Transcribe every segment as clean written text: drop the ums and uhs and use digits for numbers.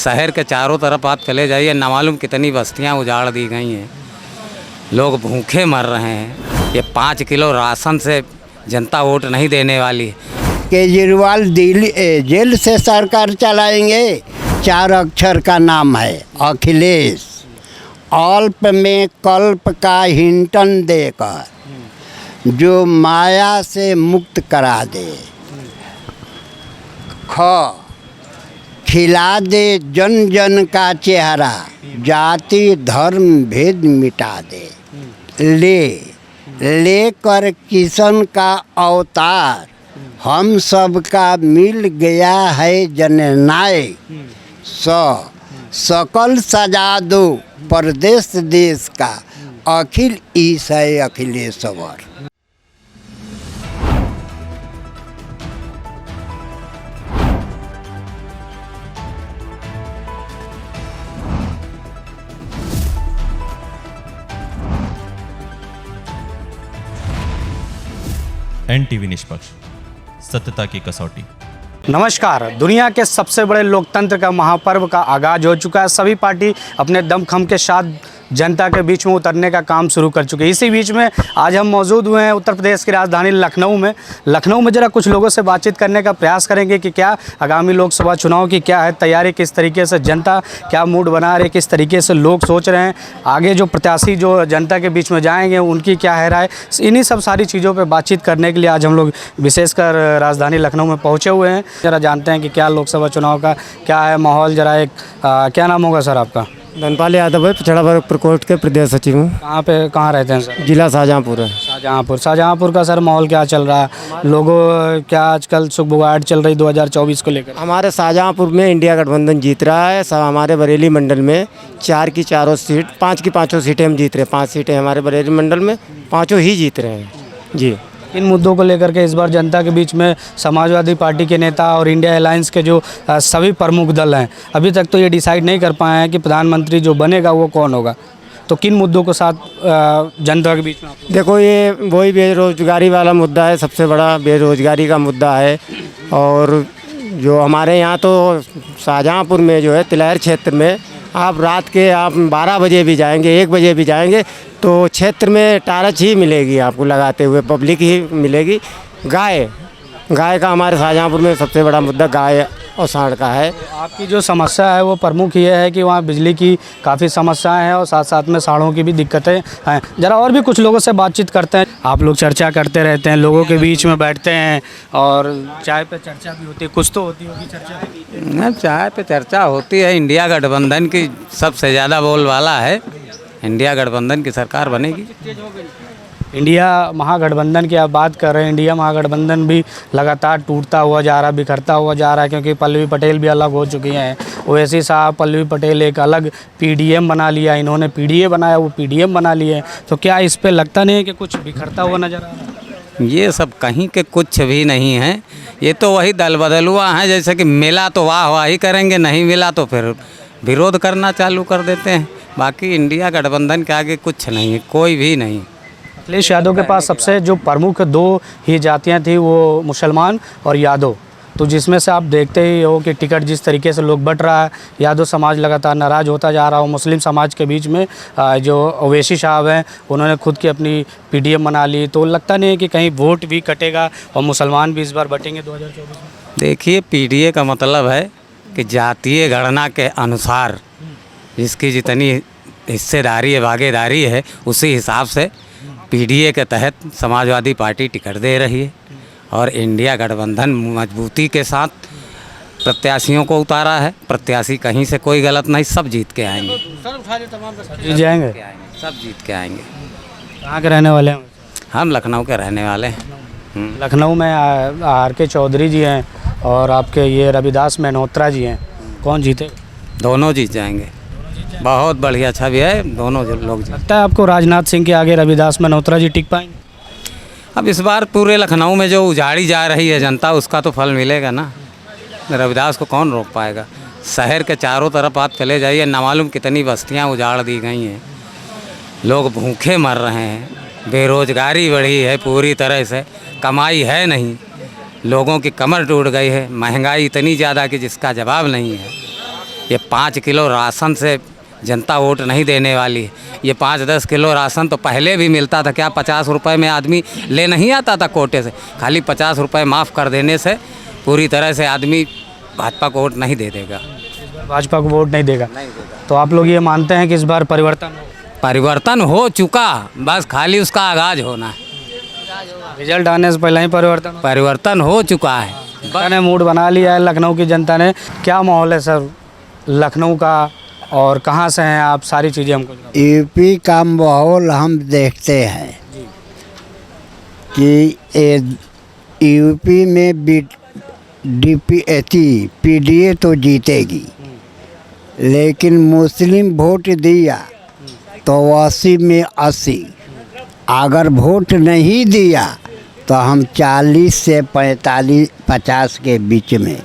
शहर के चारों तरफ आप चले जाइए, ना मालूम कितनी बस्तियां उजाड़ दी गई हैं, लोग भूखे मर रहे हैं। ये 5 किलो राशन से जनता वोट नहीं देने वाली है। केजरीवाल दिल्ली जेल से सरकार चलाएंगे। 4 अक्षर का नाम है अखिलेश। अल्प में कल्प का हिंटन देकर जो माया से मुक्त करा दे। खिला दे जन जन का चेहरा, जाति धर्म भेद मिटा दे। लेकर किशन का अवतार, हम सबका मिल गया है जननायक। सकल सजा दो परदेश देश का, अखिल ईश है अखिलेश्वर। NTV निष्पक्ष, सत्यता की कसौटी। नमस्कार। दुनिया के सबसे बड़े लोकतंत्र का महापर्व का आगाज हो चुका है। सभी पार्टी अपने दमखम के साथ जनता के बीच में उतरने का काम शुरू कर चुके हैं। इसी बीच में आज हम मौजूद हुए हैं उत्तर प्रदेश की राजधानी लखनऊ में जरा कुछ लोगों से बातचीत करने का प्रयास करेंगे कि क्या आगामी लोकसभा चुनाव की क्या है तैयारी, किस तरीके से जनता क्या मूड बना रही है, किस तरीके से लोग सोच रहे हैं, आगे जो प्रत्याशी जो जनता के बीच में जाएंगे उनकी क्या है राय। इन्हीं सब सारी चीज़ों पर बातचीत करने के लिए आज हम लोग विशेषकर राजधानी लखनऊ में पहुँचे हुए हैं। जरा जानते हैं कि क्या लोकसभा चुनाव का क्या है माहौल। जरा एक क्या नाम होगा सर आपका? धनपाल यादव है, पिछड़ा वर्ग प्रकोष्ठ के प्रदेश सचिव हूँ। कहाँ रहते हैं सर? जिला शाहजहाँपुर है। शाहजहाँपुर का सर माहौल क्या चल रहा है? लोगों क्या आजकल सुगबुगाहट चल रही 2024 को लेकर? हमारे शाहजहाँपुर में इंडिया गठबंधन जीत रहा है। हमारे बरेली मंडल में 4 की 4 सीट, 5 की 5 सीटें हम जीत रहे हैं। 5 सीटें हमारे बरेली मंडल में, 5 ही जीत रहे हैं जी। इन मुद्दों को लेकर के इस बार जनता के बीच में समाजवादी पार्टी के नेता और इंडिया अलायंस के जो सभी प्रमुख दल हैं, अभी तक तो ये डिसाइड नहीं कर पाए हैं कि प्रधानमंत्री जो बनेगा वो कौन होगा। तो किन मुद्दों के साथ जनता के बीच में? देखो, ये वही बेरोजगारी वाला मुद्दा है, सबसे बड़ा बेरोजगारी का मुद्दा है। और जो हमारे यहाँ तो शाहजहाँपुर में जो है तिलहर क्षेत्र में आप रात के 12 बजे भी जाएंगे, 1 बजे भी जाएंगे तो क्षेत्र में टारच ही मिलेगी आपको लगाते हुए, पब्लिक ही मिलेगी। गाय का हमारे शाहजहाँपुर में सबसे बड़ा मुद्दा गाय और सांड का है। आपकी जो समस्या है वो प्रमुख ये है कि वहाँ बिजली की काफ़ी समस्याएं हैं और साथ साथ में सांडों की भी दिक्कतें हैं। ज़रा और भी कुछ लोगों से बातचीत करते हैं। आप लोग चर्चा करते रहते हैं, लोगों के बीच में बैठते हैं और चाय पे चर्चा भी होती है, कुछ तो होती होगी चर्चा? चाय पे चर्चा होती है। इंडिया गठबंधन की सबसे ज़्यादा बोलबाला है। इंडिया गठबंधन की सरकार बनेगी। इंडिया महागठबंधन की आप बात कर रहे हैं। इंडिया महागठबंधन भी लगातार टूटता हुआ जा रहा है, बिखरता हुआ जा रहा है, क्योंकि पल्लवी पटेल भी अलग हो चुकी हैं। ओवैसी साहब, पल्लवी पटेल एक अलग PDM बना लिया, इन्होंने PDA बनाया, वो PDM बना लिए। तो क्या इस पे लगता नहीं है कि कुछ बिखरता हुआ नज़र आ रहा है? ये सब कहीं के कुछ भी नहीं है। ये तो वही दल बदल हुआ है। जैसे कि मिला तो वाह वाह ही करेंगे, नहीं मिला तो फिर विरोध करना चालू कर देते हैं। बाकी इंडिया गठबंधन के आगे कुछ नहीं है, कोई भी नहीं। अखिलेश यादव के पास सबसे जो प्रमुख 2 ही जातियां थी, वो मुसलमान और यादव। तो जिसमें से आप देखते ही हो कि टिकट जिस तरीके से लोग बट रहा है, यादव समाज लगातार नाराज़ होता जा रहा हो। मुस्लिम समाज के बीच में जो ओवैसी साहब हैं उन्होंने खुद की अपनी PDM बना ली। तो लगता नहीं है कि कहीं वोट भी कटेगा और मुसलमान भी इस बार बटेंगे 2024 में? देखिए, PDA का मतलब है कि जातीय गणना के अनुसार जिसकी जितनी हिस्सेदारी है, भागीदारी है, उसी हिसाब से PDA के तहत समाजवादी पार्टी टिकट दे रही है। और इंडिया गठबंधन मजबूती के साथ प्रत्याशियों को उतारा है। प्रत्याशी कहीं से कोई गलत नहीं, सब जीत के आएंगे। जीत जाएंगे? सब जीत के आएंगे। कहाँ के रहने वाले हैं? हम लखनऊ के रहने वाले हैं। लखनऊ में RK चौधरी जी हैं और आपके ये रविदास मेहनोत्रा जी हैं। कौन जीते? दोनों जीत जाएंगे। बहुत बढ़िया छवि है, दोनों लोग। लगता है आपको राजनाथ सिंह के आगे रविदास मेहनोत्रा जी टिक पाएंगे? अब इस बार पूरे लखनऊ में जो उजाड़ी जा रही है जनता, उसका तो फल मिलेगा ना। रविदास को कौन रोक पाएगा? शहर के चारों तरफ आप चले जाइए, ना मालूम कितनी बस्तियां उजाड़ दी गई हैं, लोग भूखे मर रहे हैं, बेरोजगारी बढ़ी है पूरी तरह से, कमाई है नहीं, लोगों की कमर टूट गई है, महंगाई इतनी ज़्यादा कि जिसका जवाब नहीं है। ये 5 किलो राशन से जनता वोट नहीं देने वाली है। ये 5-10 किलो राशन तो पहले भी मिलता था, क्या 50 रुपये में आदमी ले नहीं आता था कोटे से। खाली 50 रुपये माफ़ कर देने से पूरी तरह से आदमी भाजपा को वोट नहीं दे देगा। भाजपा को वोट नहीं देगा। तो आप लोग ये मानते हैं कि इस बार परिवर्तन हो चुका, बस खाली उसका आगाज होना है। रिजल्ट आने से पहले ही परिवर्तन हो चुका है। जनता ने मूड बना लिया है लखनऊ की जनता ने। क्या माहौल है सर लखनऊ का और कहाँ से हैं आप, सारी चीज़ें हमको यूपी का माहौल हम देखते हैं कि यूपी में पीडीए तो जीतेगी, लेकिन मुस्लिम वोट दिया तो 80 में 80। अगर वोट नहीं दिया तो हम 40 से 45-50 के बीच में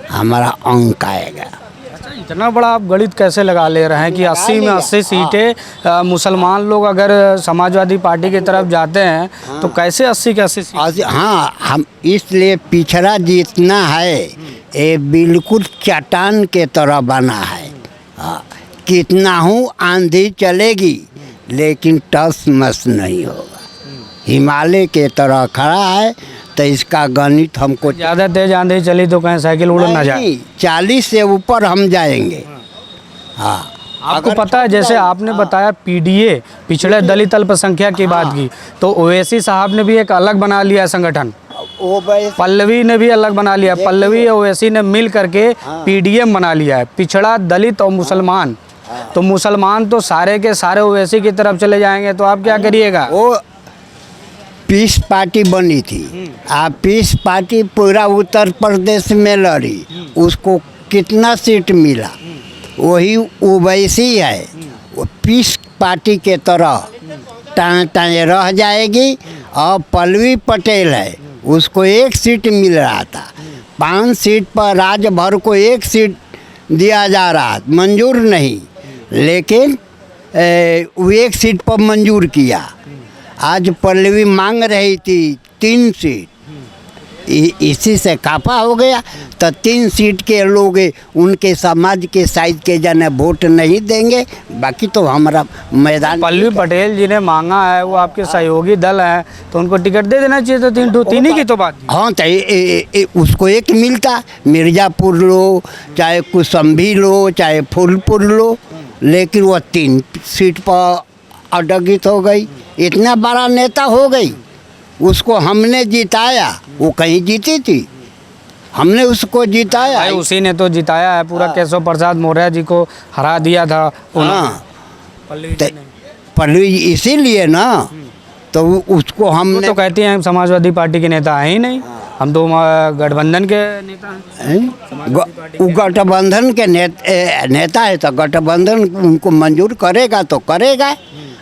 हमारा अंक आएगा। इतना बड़ा आप गणित कैसे लगा ले रहे हैं कि 80 में 80 सीटें मुसलमान लोग अगर समाजवादी पार्टी की तरफ जाते हैं तो कैसे 80 के 80 सीट? हाँ, हम इसलिए पिछड़ा जितना है ये बिल्कुल चट्टान के तरह बना है। कितना हूँ आंधी चलेगी लेकिन टस मस नहीं होगा। हिमालय के तरह खड़ा है, तो इसका गणित हमको ज़्यादा तेज आंधी चली तो कहीं साइकिल उड़ ना जाए। 40 से ऊपर हम जाएंगे। हाँ, आपको पता है जैसे आपने बताया पीडीए पिछड़े दलित अल्पसंख्यक की बात की, तो ओवैसी साहब ने भी एक अलग बना लिया संगठन, पल्लवी ने भी अलग बना लिया। पल्लवी और ओवैसी ने मिल करके पीडीएम बना लिया है, पिछड़ा दलित और मुसलमान। तो मुसलमान तो सारे के सारे ओवैसी की तरफ चले जाएंगे, तो आप क्या करिएगा? वो पीस पार्टी बनी थी। पीस पार्टी पूरा उत्तर प्रदेश में लड़ी, उसको कितना सीट मिला? वही ओवैसी है, वो पीस पार्टी के तरह टाँय रह जाएगी। और पल्लवी पटेल है, उसको 1 सीट मिल रहा था। 5 सीट पर राज्य भर को 1 सीट दिया जा रहा, मंजूर नहीं, लेकिन वो 1 सीट पर मंजूर किया। आज पल्लवी मांग रही थी 3 सीट, इसी से काफा हो गया। तो 3 सीट के लोग उनके समाज के साइड के जने वोट नहीं देंगे, बाकी तो हमारा मैदान। पल्लवी पटेल जी ने मांगा है, वो आपके सहयोगी दल है, तो उनको टिकट दे देना चाहिए। तो तीन ही की तो बात। हाँ, तो उसको 1 मिलता, मिर्ज़ापुर लो, चाहे कुसुम्भी लो, चाहे फूलपुर लो, लेकिन वो 3 सीट पर अडगित हो गई। इतना बड़ा नेता हो गई, उसको हमने जिताया। वो कहीं जीती थी? हमने उसको जिताया। भाई उसी ने तो जिताया है पूरा। केशव प्रसाद मौर्य जी को हरा दिया था। हाँ, पल्लवी इसीलिए ना, तो उसको हमने तो कहती हैं समाजवादी पार्टी के नेता है ही नहीं, हम तो गठबंधन के नेता हैं। वो गठबंधन के नेता है, तो गठबंधन उनको मंजूर करेगा तो करेगा,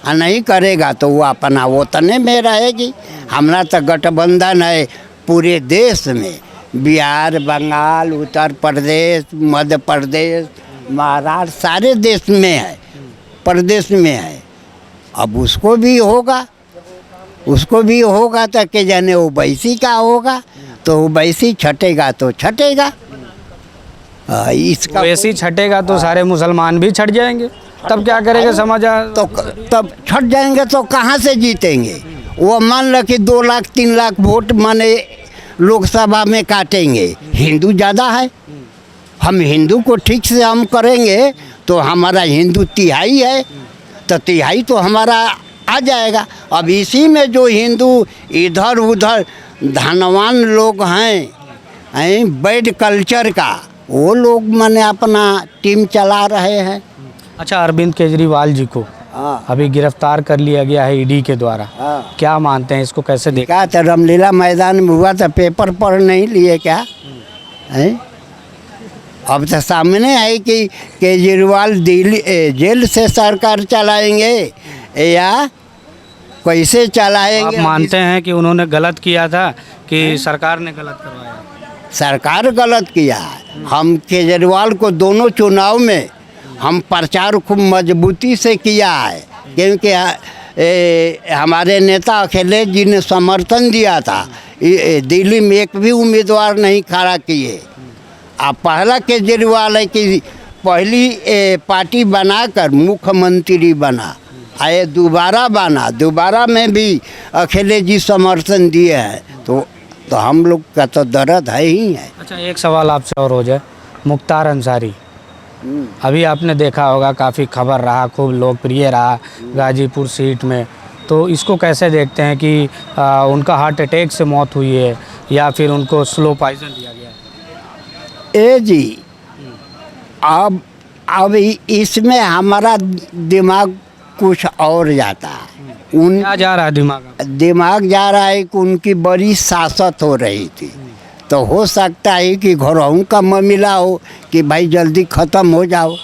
और नहीं करेगा तो वो अपना वतने में रहेगी। हमारा तो गठबंधन है पूरे देश में, बिहार, बंगाल, उत्तर प्रदेश, मध्य प्रदेश, महाराष्ट्र, सारे देश में है, प्रदेश में है। अब उसको भी होगा तो कि जाने ओवैसी का होगा, तो ओवैसी छटेगा तो छटेगा। इसका ओवैसी छटेगा तो सारे मुसलमान भी छट जाएंगे, तब क्या करेंगे समाज? तो तब छट जाएंगे तो कहाँ से जीतेंगे? वो मान लो कि 2 लाख 3 लाख वोट माने लोकसभा में काटेंगे, हिंदू ज़्यादा है। हम हिंदू को ठीक से हम करेंगे तो हमारा हिंदू 3/3 है, तो 3/3 तो हमारा आ जाएगा। अब इसी में जो हिंदू इधर उधर धनवान लोग हैं बैड कल्चर का, वो लोग माने अपना टीम चला रहे हैं। अच्छा, अरविंद केजरीवाल जी को अभी गिरफ्तार कर लिया गया है ईडी के द्वारा। क्या मानते हैं इसको, कैसे देखा? क्या तो रामलीला मैदान में हुआ था, पेपर पढ़ नहीं लिए क्या है? अब तो सामने है कि केजरीवाल दिल्ली जेल से सरकार चलाएंगे या कैसे चलाएंगे? आप मानते हैं कि उन्होंने गलत किया था कि सरकार ने गलत करवाया? सरकार गलत किया है। हम केजरीवाल को दोनों चुनाव में हम प्रचार खूब मजबूती से किया है, क्योंकि हमारे नेता अखिलेश जी ने समर्थन दिया था। दिल्ली में एक भी उम्मीदवार नहीं खड़ा किए। अब पहला केजरीवाल है कि पहली पार्टी बनाकर मुख्यमंत्री बना, आए दोबारा में भी अखिलेश जी समर्थन दिए हैं, तो हम लोग का तो दर्द है ही है। अच्छा, एक सवाल आपसे और हो जाए, मुख्तार अंसारी अभी आपने देखा होगा काफ़ी खबर रहा, खूब लोकप्रिय रहा गाजीपुर सीट में, तो इसको कैसे देखते हैं कि उनका हार्ट अटैक से मौत हुई है या फिर उनको स्लो पॉइजन दिया गया है? ए जी, अब इसमें हमारा दिमाग कुछ और जाता है। क्या जा रहा है दिमाग जा रहा है कि उनकी बड़ी सासत हो रही थी, तो हो सकता है कि घरों का मामला हो कि भाई जल्दी ख़त्म हो जाओ,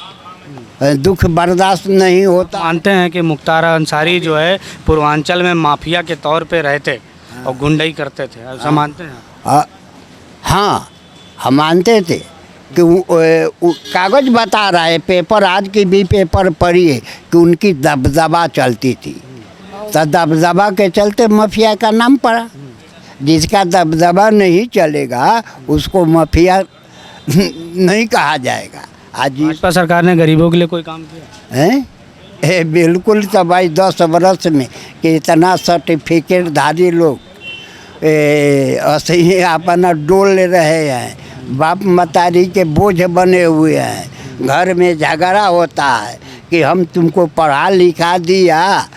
दुख बर्दाश्त नहीं होता। मानते हैं कि मुख्तार अंसारी जो है पूर्वांचल में माफिया के तौर पे रहते और गुंडाई करते थे, ऐसा मानते हैं? हाँ, हम मानते थे कि कागज़ बता रहा है, पेपर आज की भी पेपर पढ़ी है कि उनकी दबदबा चलती थी, तो दबदबा के चलते माफिया का नाम पड़ा। जिसका दबदबा नहीं चलेगा उसको माफिया नहीं कहा जाएगा। आज भाजपा सरकार ने गरीबों के लिए कोई काम किया है? बिल्कुल। तो भाई 10 बरस में कि इतना सर्टिफिकेटधारी लोग ऐसे अपना डोल रहे हैं, बाप मतारी के बोझ बने हुए हैं, घर में झगड़ा होता है कि हम तुमको पढ़ा लिखा दिया,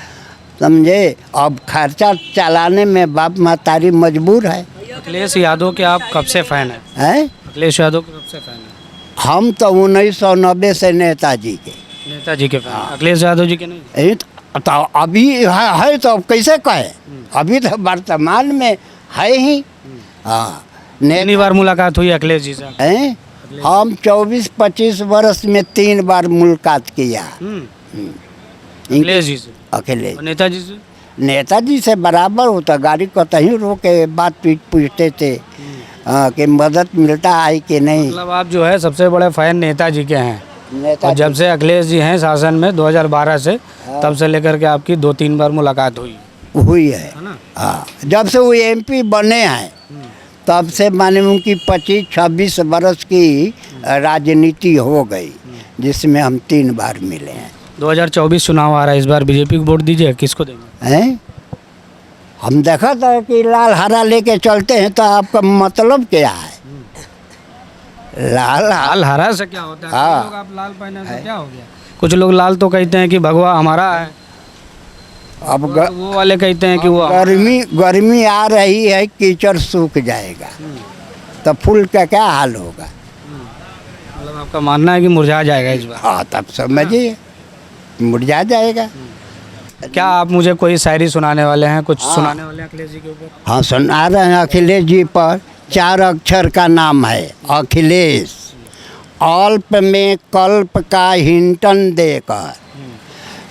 समझे, अब खर्चा चलाने में बाप मतारी मजबूर है। अखिलेश यादव के आप कब से फ़ैन हैं? अखिलेश यादव के कब से फ़ैन हैं? हम तो 1990 से नेताजी के फ़ैन। अखिलेश यादव जी के नहीं? तो अभी है तो कैसे कहे, अभी तो वर्तमान में है ही। हाँ, कितनी बार मुलाकात हुई अखिलेश जी से? हम 24-25 वर्ष में 3 बार मुलाकात किया अखिलेश जी से। अखिलेश नेताजी से? नेताजी से बराबर होता, गाड़ी को कहीं रोके बात पूछते थे कि मदद मिलता है कि नहीं। मतलब आप जो है सबसे बड़े फैन नेताजी के हैं, और जब से अखिलेश जी हैं शासन में 2012 से, तब से लेकर के आपकी 2-3 बार मुलाकात हुई है ना? हाँ, जब से वो MP बने हैं तब से माने उनकी 25-26 वर्ष की राजनीति हो गई, जिसमें हम 3 बार मिले हैं। 2024 चुनाव आ रहा है, इस बार बीजेपी को वोट दीजिए, किसको देंगे? हैं? हम देखा था कि लाल हरा लेके चलते हैं, तो आपका मतलब क्या है? लाल हरा से क्या होता है? हाँ। लोग आप लाल पहने तो क्या हो गया? कुछ लोग लाल तो कहते हैं कि भगवा हमारा है, अब वो वाले कहते हैं कि वो गर्मी आ रही है, कीचड़ सूख जाएगा, तो फूल का क्या हाल होगा? मतलब आपका मानना है कि मुरझा जाएगा इस बार? हाँ, तब समझिए मुरझा जाएगा। क्या आप मुझे कोई शायरी सुनाने वाले हैं, कुछ सुनाने वाले हैं अखिलेश जी के ऊपर? हाँ, सुना रहे हैं। अखिलेश जी पर 4 अक्षर का नाम है अखिलेश। अल्प में कल्प का हिंटन देकर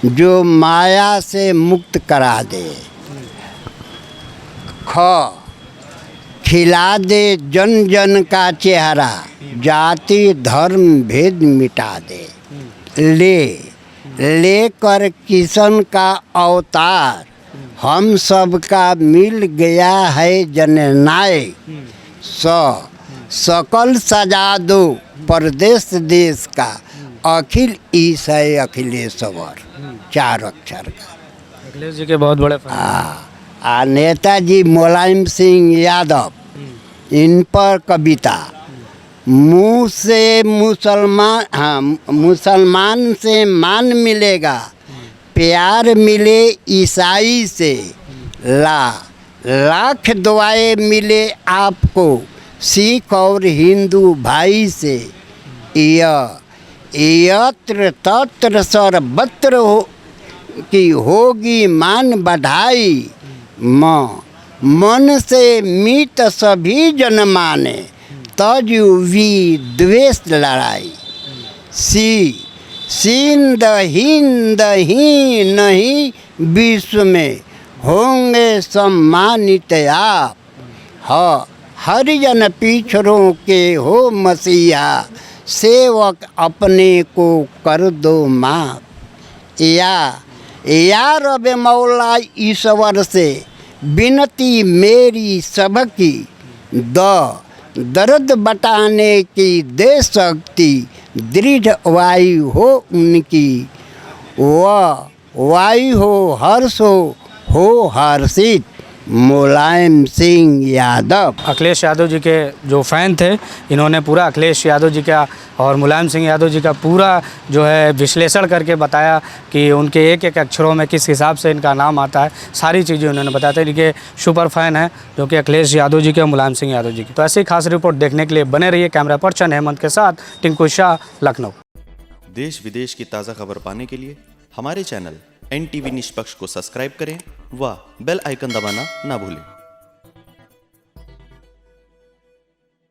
जो माया से मुक्त करा दे, खिला दे जन जन का चेहरा, जाति धर्म भेद मिटा दे, लेकर किशन का अवतार, हम सब का मिल गया है जननायक, सकल सजा दो परदेश देश का, अखिल ईश है अखिलेश्वर। 4 अक्षर का। अखिलेश जी के बहुत बड़े फैन। नेताजी मुलायम सिंह यादव, इन पर कविता, मुँह से मुसलमान से मान मिलेगा, प्यार मिले ईसाई से, लाख दुआएं मिले आपको सिख और हिंदू भाई से, यत्र तत्र सर्वत्र की होगी मान बढ़ाई, मन से मीत सभी जन माने, तजुवी द्वेष लड़ाई, सिंध हिंद ही नहीं विश्व में होंगे सम्मानित आप, हरिजन पिछड़ों के हो मसीहा, सेवक अपने को कर दो माफ। या रब मौला ईश्वर से विनती मेरी सबकी, दर्द बटाने की दे शक्ति, दृढ़ वायु हो उनकी, वह वायु हो हर्ष हो हर्षित मुलायम सिंह यादव। अखिलेश यादव जी के जो फ़ैन थे, इन्होंने पूरा अखिलेश यादव जी का और मुलायम सिंह यादव जी का पूरा जो है विश्लेषण करके बताया कि उनके एक एक अक्षरों में किस हिसाब से इनका नाम आता है, सारी चीज़ें उन्होंने बताया था। इनके सुपर फ़ैन हैं जो कि अखिलेश यादव जी के और मुलायम सिंह यादव जी की। तो ऐसी खास रिपोर्ट देखने के लिए बने रहिए कैमरा पर्सन हेमंत के साथ, टिंकू शाह, लखनऊ। देश विदेश की ताज़ा खबर पाने के लिए हमारे चैनल NTV निष्पक्ष को सब्सक्राइब करें व बेल आइकन दबाना ना भूलें।